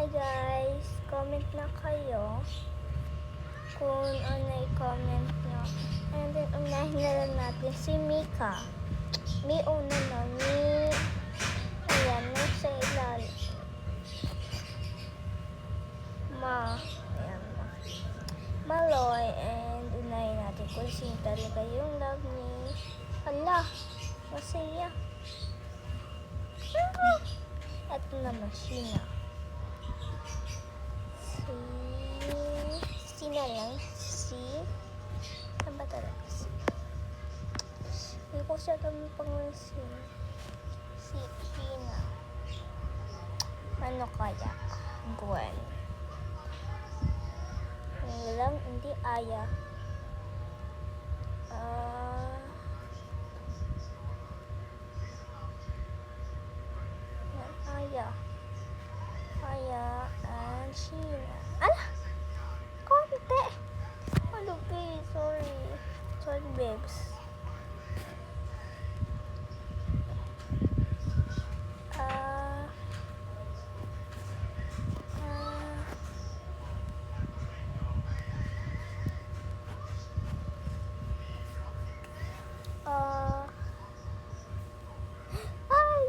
Hi guys, comment na kayo kung ano i-comment nyo. And then, unahin na lang natin si Mika. Mi una na, Mi. Ayan, nasa ilalim. Ayan, Maloy. And unahin natin kung sino talaga yung love ni. Ala, masaya. Ito naman, Sheena. Si na lang. Ano ba talaga? Hindi ko siya kami pangasin. Si Sheena. Ano kaya? Gwen. Lang, hindi Aya. Aya and Sheena. Ala! Konti! Ano ba? Sorry babes. Ay!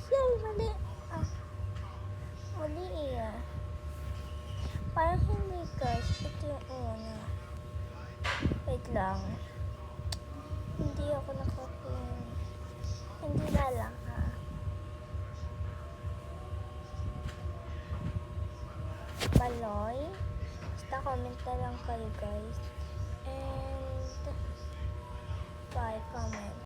Siyay, mali. Mali iya. Parang hindi guys. Ito yung una. Wait lang. Hindi ako nakapin. Hindi na lang ha. Maloy. Basta comment na lang kayo guys. And bye comment.